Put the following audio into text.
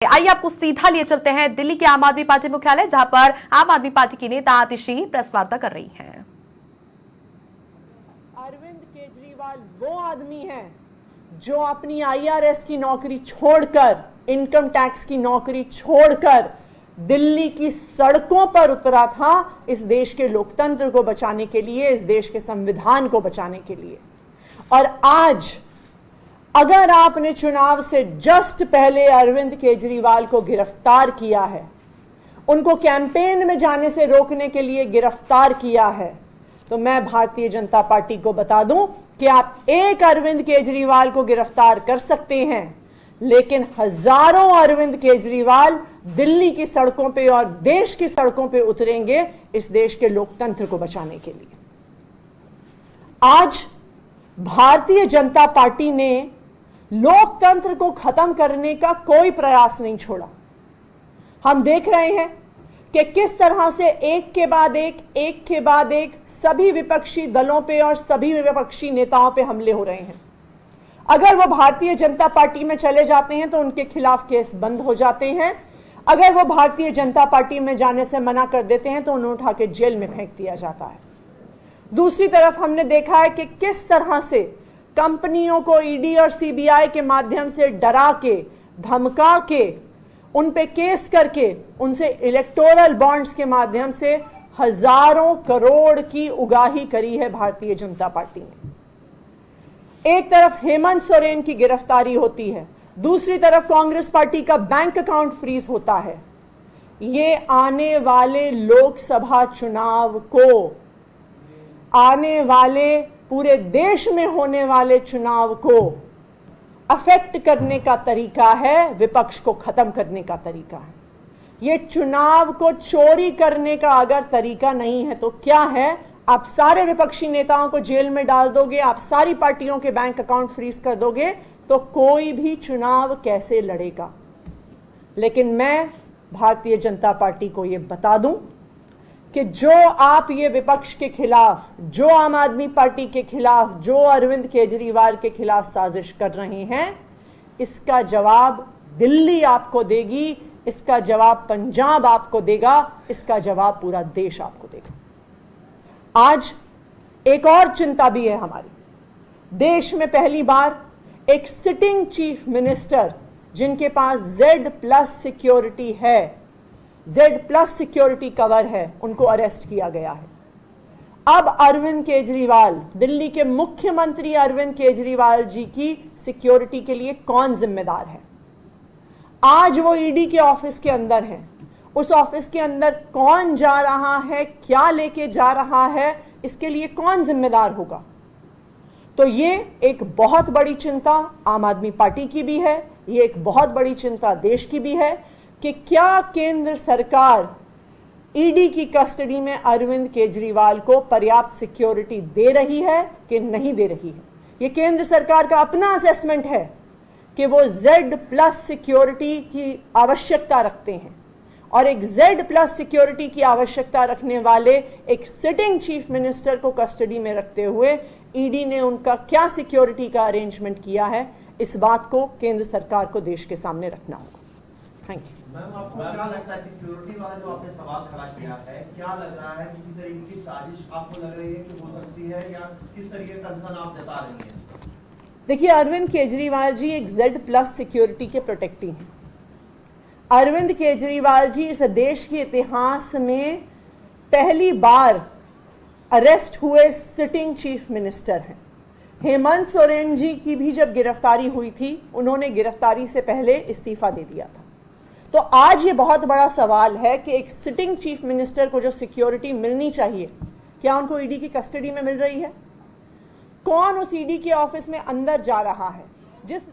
आइए आपको सीधा लिए चलते हैं दिल्ली के आम आदमी पार्टी मुख्यालय, जहां पर आम आदमी पार्टी की नेता आतिशी प्रेस वार्ता कर रही हैं। अरविंद केजरीवाल वो आदमी है जो अपनी आईआरएस की नौकरी छोड़कर, इनकम टैक्स की नौकरी छोड़कर दिल्ली की सड़कों पर उतरा था इस देश के लोकतंत्र को बचाने के लिए, इस देश के संविधान को बचाने के लिए। और आज अगर आपने चुनाव से जस्ट पहले अरविंद केजरीवाल को गिरफ्तार किया है, उनको कैंपेन में जाने से रोकने के लिए गिरफ्तार किया है, तो मैं भारतीय जनता पार्टी को बता दूं कि आप एक अरविंद केजरीवाल को गिरफ्तार कर सकते हैं, लेकिन हजारों अरविंद केजरीवाल दिल्ली की सड़कों पे और देश की सड़कों पे उतरेंगे इस देश के लोकतंत्र को बचाने के लिए। आज भारतीय जनता पार्टी ने लोकतंत्र को खत्म करने का कोई प्रयास नहीं छोड़ा। हम देख रहे हैं कि किस तरह से एक के बाद एक सभी विपक्षी दलों पे और सभी विपक्षी नेताओं पे हमले हो रहे हैं। अगर वो भारतीय जनता पार्टी में चले जाते हैं तो उनके खिलाफ केस बंद हो जाते हैं, अगर वो भारतीय जनता पार्टी में जाने से मना कर देते हैं तो उन्हें उठा के जेल में फेंक दिया जाता है। दूसरी तरफ हमने देखा है कि किस तरह से कंपनियों को ईडी और सीबीआई के माध्यम से डरा के, धमका के, उन पे केस करके उनसे इलेक्टोरल बॉन्ड्स के माध्यम से हजारों करोड़ की उगाही करी है भारतीय जनता पार्टी ने। एक तरफ हेमंत सोरेन की गिरफ्तारी होती है, दूसरी तरफ कांग्रेस पार्टी का बैंक अकाउंट फ्रीज होता है। ये आने वाले लोकसभा चुनाव को, आने वाले पूरे देश में होने वाले चुनाव को अफेक्ट करने का तरीका है, विपक्ष को खत्म करने का तरीका है। ये चुनाव को चोरी करने का अगर तरीका नहीं है तो क्या है? आप सारे विपक्षी नेताओं को जेल में डाल दोगे, आप सारी पार्टियों के बैंक अकाउंट फ्रीज कर दोगे, तो कोई भी चुनाव कैसे लड़ेगा? लेकिन मैं भारतीय जनता पार्टी को यह बता दूं कि जो आप ये विपक्ष के खिलाफ, जो आम आदमी पार्टी के खिलाफ, जो अरविंद केजरीवाल के खिलाफ साजिश कर रहे हैं, इसका जवाब दिल्ली आपको देगी, इसका जवाब पंजाब आपको देगा, इसका जवाब पूरा देश आपको देगा। आज एक और चिंता भी है हमारी। देश में पहली बार एक सिटिंग चीफ मिनिस्टर जिनके पास Z+ सिक्योरिटी है, Z+ सिक्योरिटी कवर है, उनको अरेस्ट किया गया है। अब अरविंद केजरीवाल, दिल्ली के मुख्यमंत्री अरविंद केजरीवाल जी की सिक्योरिटी के लिए कौन जिम्मेदार है? आज वो ईडी के ऑफिस के अंदर है, उस ऑफिस के अंदर कौन जा रहा है, क्या लेके जा रहा है, इसके लिए कौन जिम्मेदार होगा? तो ये एक बहुत बड़ी चिंता आम आदमी पार्टी की भी है, ये एक बहुत बड़ी चिंता देश की भी है कि क्या केंद्र सरकार ईडी की कस्टडी में अरविंद केजरीवाल को पर्याप्त सिक्योरिटी दे रही है कि नहीं दे रही है। ये केंद्र सरकार का अपना असेसमेंट है कि वो Z+ सिक्योरिटी की आवश्यकता रखते हैं, और एक Z+ सिक्योरिटी की आवश्यकता रखने वाले एक सिटिंग चीफ मिनिस्टर को कस्टडी में रखते हुए ईडी ने उनका क्या सिक्योरिटी का अरेंजमेंट किया है, इस बात को केंद्र सरकार को देश के सामने रखना होगा। Thank you. मैम, आपको क्या लगता है सिक्योरिटी वाला जो आपने सवाल खड़ा किया है, क्या लग रहा है किसी तरीके की साजिश आपको लग रही है कि हो सकती है, या किस तरीके का कंसर्न आप जता रही हैं? देखिए, अरविंद केजरीवाल जी एक Z+ सिक्योरिटी के प्रोटेक्टी हैं। अरविंद केजरीवाल जी इस देश के इतिहास में पहली बार अरेस्ट हुए सिटिंग चीफ मिनिस्टर हैं। हेमंत सोरेन जी की भी जब गिरफ्तारी हुई थी, उन्होंने गिरफ्तारी से पहले इस्तीफा दे दिया था। तो आज ये बहुत बड़ा सवाल है कि एक सिटिंग चीफ मिनिस्टर को जो सिक्योरिटी मिलनी चाहिए, क्या उनको ईडी की कस्टडी में मिल रही है? कौन उस ईडी के ऑफिस में अंदर जा रहा है? जिस